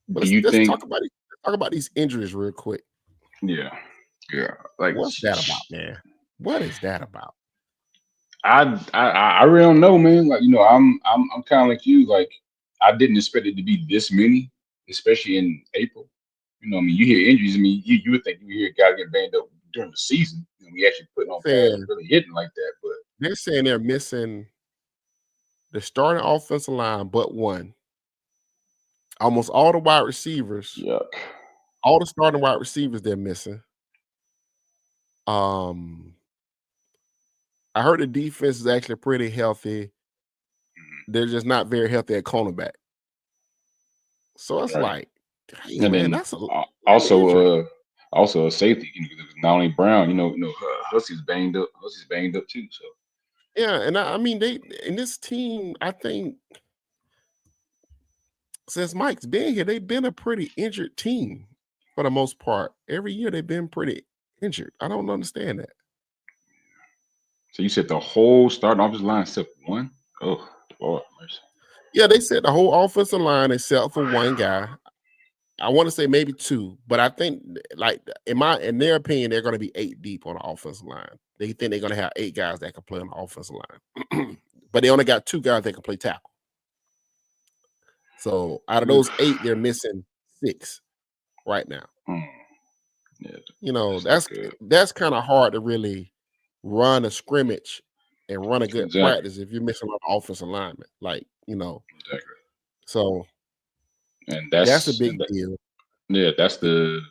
But Do you let's think? talk about it. Talk about these injuries real quick. Yeah, yeah. Like What's that about, man? What is that about? I really don't know, man. Like I'm kind of like you. Like I didn't expect it to be this many, especially in April. I mean, you hear injuries. I mean, you would think you hear guys get banged up during the season. We actually putting on pads and Saying really hitting like that. But they're saying they're missing the starting offensive line, but one. Almost all the wide receivers, yuck. all the starting wide receivers, they're missing. Um, I heard the defense is actually pretty healthy. They're just not very healthy at cornerback. So it's Right. like, dang And man, then that's a lot of injury. also a safety. Because not only Brown, Hussey's banged up. Hussey's banged up too. So Yeah, and I mean they in this team, I think since Mike's been here, they've been a pretty injured team for the most part. Every year they've been pretty injured. I don't understand that. so you said the whole starting offensive line except one. Oh Lord mercy. Yeah, they said the whole offensive line except for one guy. I want to say maybe two, but I think like in their opinion, they're going to be 8 deep on the offensive line. They think they're going to have 8 guys that can play on the offensive line, but they only got 2 guys that can play tackle. So out of those 8, they're missing 6 right now. Hmm. Yeah, that's not That's good. that's kind of hard to really run a scrimmage and run a good Exactly. practice if you're missing an offensive lineman. Exactly. So And that's a big deal. yeah, that's the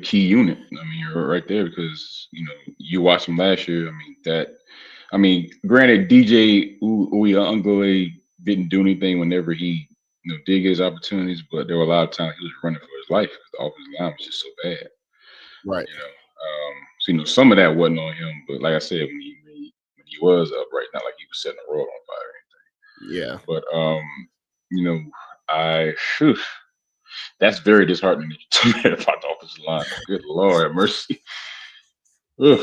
key unit. I mean, you're right there because you watched him last year. I mean, granted, DJ Uyunglele didn't do anything whenever he did get his opportunities, but there were a lot of times he was running for his life because the offensive line was just so bad. Right. So some of that wasn't on him, but like I said, when he was upright, not like he was setting the world on fire. Yeah. But you know, I phew, that's very disheartening that you told me about the offensive line. Good Lord have mercy. Ugh.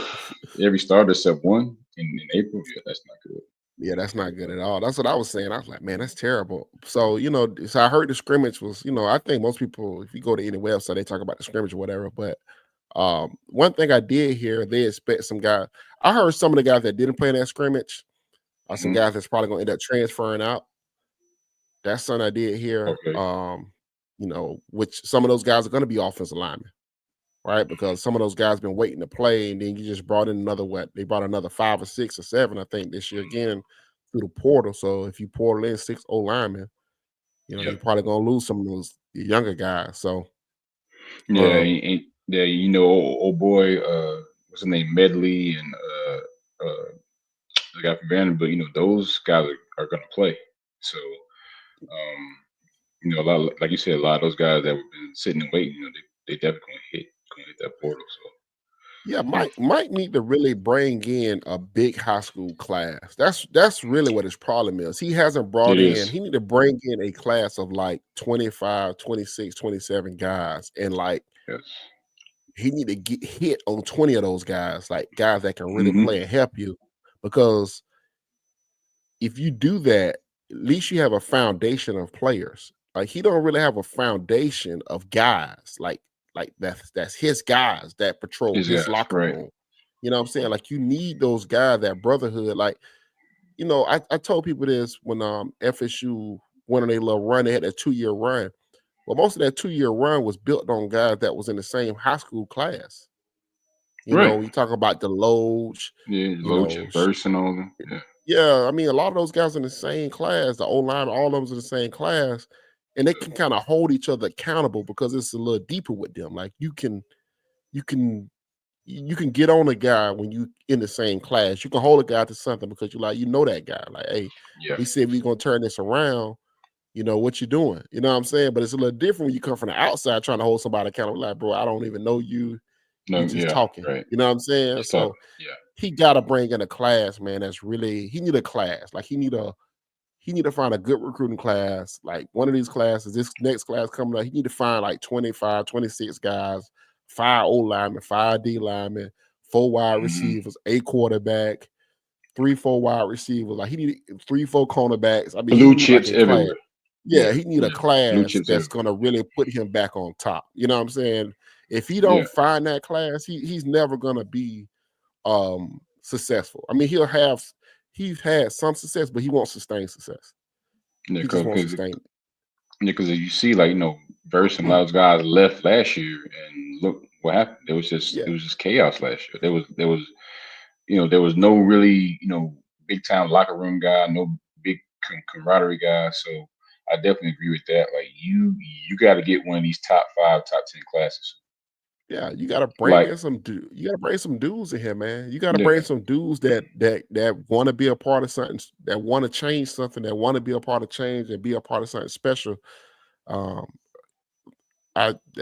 Every starter except one in April. Yeah, that's not good. Yeah, that's not good at all. That's what I was saying. I was like, man, that's terrible. So, so I heard the scrimmage was, I think most people, if you go to any website, they talk about the scrimmage or whatever. But one thing I did hear, they expect some guy. I heard some of the guys that didn't play in that scrimmage are some Mhm. guys that's probably gonna end up transferring out. That's something I did hear. Okay. Which some of those guys are gonna be offensive linemen, right? Because some of those guys been waiting to play, and then you just brought in another they brought another 5 or 6 or 7, I think, this year again through the portal. So if you portal in 6 O linemen, Yep. you're probably gonna lose some of those younger guys. So Yeah, um yeah, old boy, what's his name, Medley, and the guy from Vanderbilt. Those guys are gonna play. So, a lot like you said, a lot of those guys that have been sitting and waiting, they definitely gonna hit that portal. So, yeah, Mike need to really bring in a big high school class. That's really what his problem is. He hasn't brought it in, is. he need to bring in a class of like 25, 26, 27 guys. And like Yes. he need to get hit on 20 of those guys, like guys that can really Hmm. play and help you. Because if you do that, at least you have a foundation of players. Like he don't really have a foundation of guys. Like that's his guys that patrol His his guys, locker right? room. You know what I'm saying? Like you need those guys, that brotherhood. Like, I told people this when FSU went on a little run, they had a 2-year run. Well, most of that 2-year run was built on guys that was in the same high school class. Right. You talk about the Loge, Yeah, you Loach know, and Burst and all of them. Yeah. yeah, I mean, a lot of those guys in the same class, the O line, all of them in the same class, and they can kind of hold each other accountable because it's a little deeper with them. Like you can, you can get on a guy when you in the same class. You can hold a guy to something because that guy. Like, hey, Yeah. we said we're gonna turn this around. What you doing? You know what I'm saying? But it's a little different when you come from the outside trying to hold somebody accountable. Like, bro, I don't even know you. No. You just Yeah. talking. Right. You know what I'm saying? Just talking. So Yeah. he gotta bring in a class, man. That's really he need a class. Like he need to find a good recruiting class. Like one of these classes, this next class coming up, he need to find like 25, 26 guys, 5 O linemen, 5 D linemen, 4 wide Hmm. receivers, a quarterback, 3, 4 wide receivers. Like he need 3, 4 cornerbacks. I mean, he Blue need like chips a class. everywhere. Yeah, Yeah, he need a yeah. Blue class chips that's everywhere. gonna really put him back on top. You know what I'm saying? If he Yeah, don't find that class, he's never gonna be successful. I mean, he's had some success, but he won't sustain success. yeah, He just won't because sustain because you see, like, Verse and a lot it. of those guys left last year, and look what happened. It Yeah, was just chaos last year. There was no really big time locker room guy, no big camaraderie guy. So I definitely agree with that. Like you got to get one of these top five, top 10 classes. yeah. You gotta bring Like in some you gotta bring some dudes in here, man. You gotta bring yeah, some dudes that want to be a part of something, that want to change something, that want to be a part of change and be a part of something special. Um,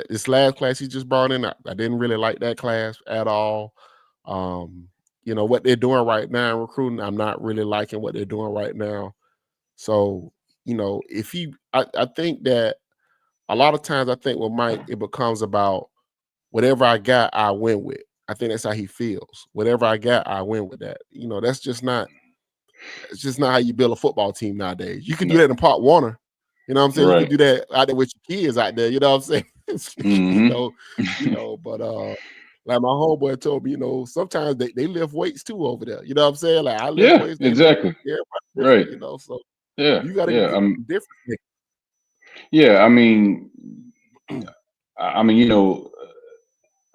this last class he just brought in, I didn't really like that class at all. Um, what they're doing right now in recruiting, I'm not really liking what they're doing right now. So, if I think that a lot of times I think with Mike, it becomes about whatever I got, I win with. I think that's how he feels. Whatever I got, I win with that. That's just not. It's just not how you build a football team nowadays. You can do no, that in Part Warner. You know what I'm saying? You can right. do that out there with your kids out there. You know what I'm saying? you Hmm. know, but like my homeboy told me, sometimes they lift weights too over there. You know what I'm saying? Like I lift Yeah, weights, they lift exactly. everybody Right. different. So Yeah, you got to go yeah. get some different. Yeah. I mean,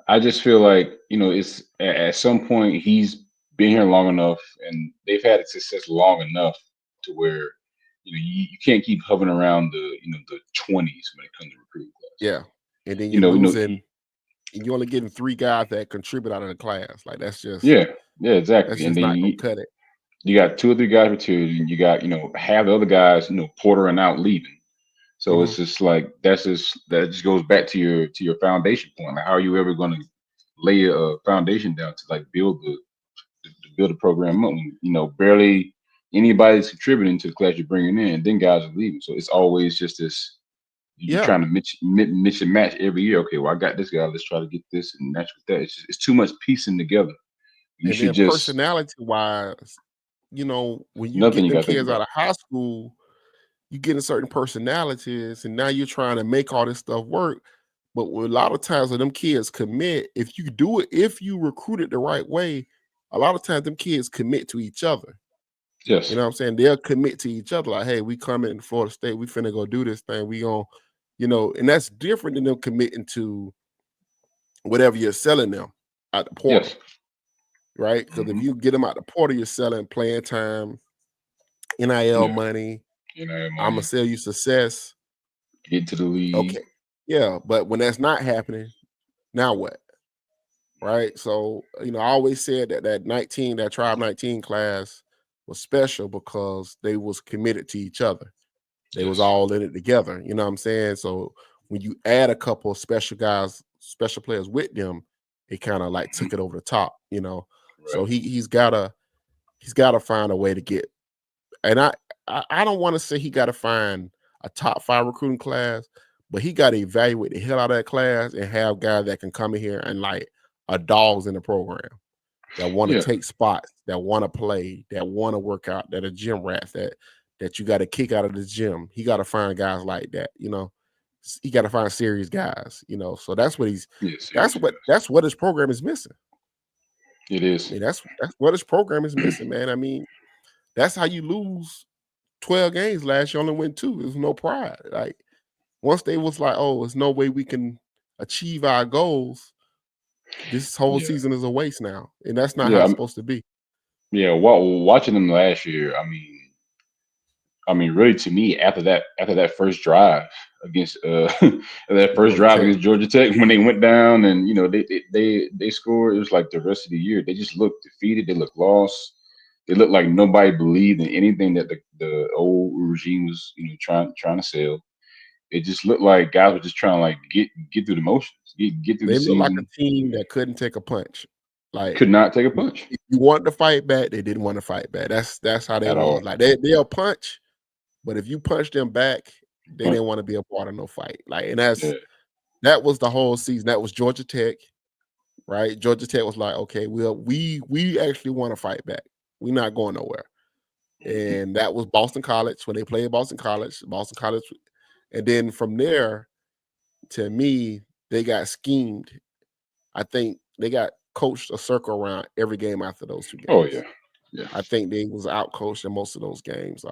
I just feel like it's at some point he's been here long enough, and they've had success long enough to where you can't keep hovering around the 20s when it comes to recruiting class. Yeah, and then You you're know, you know, losing, and you're only getting 3 guys that contribute out of the class. Like yeah, yeah, that's exactly. And just then not gonna cut it. you got two or three guys retired, and you got half the other guys portering out leaving. So Hmm. it's just like that just goes back to your foundation point. Like, how are you ever going to lay a foundation down to like to build a program up when barely anybody's contributing to the class you're bringing in, and then guys are leaving. So it's always just this you're Yeah, trying to mix and match every year. Okay, well I got this guy. Let's try to get this and match with that. It's too much piecing together. You and should then just personality wise, when you nothing get you them got to think kids out about. of high school, you getting certain personalities, and now you're trying to make all this stuff work. But a lot of times when them kids commit, if you recruit it the right way, a lot of times them kids commit to each other. You Yes, know what I'm saying? They'll commit to each other. Like, hey, we coming to Florida State, we finna go do this thing. We going and that's different than them committing to whatever you're selling them at the portal, yes, right? Because if hmm you get them out the portal, you're selling playing time, NIL yeah. money. I'm gonna Money, sell you success. get to the league. Okay. Yeah, but when that's not happening, now what? Right. So, I always said that Tribe 19 class was special because they was committed to each other. They was Yes, all in it together. You know what I'm saying? So when you add a couple of special guys, special players with them, it kind of like hmm took it over the top. So right. he's gotta find a way to get, and I don't want to say he gotta find a top 5 recruiting class, but he gotta evaluate the hell out of that class and have guys that can come in here and like are dogs in the program, that want to Yeah, take spots, that want to play, that want to work out, that are gym rats, that you got to kick out of the gym. He got to find guys like that. He got to find serious guys. So that's what yeah, serious guys. that's what his program is missing. It I is. mean, that's what his program is missing, man. I mean, that's how you lose 12 games last year, only win 2. There's no pride. Like once they was like, oh, there's no way we can achieve our goals, this whole Yeah, season is a waste now. And that's not how yeah, it's supposed to be. yeah. Watching them last year, really, to me, after that first drive against that first Georgia drive Tech. against Georgia Tech, when they went down and they scored, it was like the rest of the year they just looked defeated. They looked lost. They looked like nobody believed in anything that the old regime was trying to sell. It just looked like guys were just trying to like get through the motions, get through the They look like a season. team that couldn't take a punch. Like Could not take a punch if you want to fight back, they didn't want to fight back. That's how they at was. all. Like they'll punch, but if you punch them back, they Huh. didn't want to be a part of no fight. Like, and Yeah, that was the whole season. That was Georgia Tech, right? Georgia Tech was like, okay, we actually want to fight back. We're not going nowhere. and that was Boston College when they played Boston College. And then from there, to me, they got schemed. I think they got coached a circle around every game after those 2 Oh games. yeah. I think they was out coached in most of those games.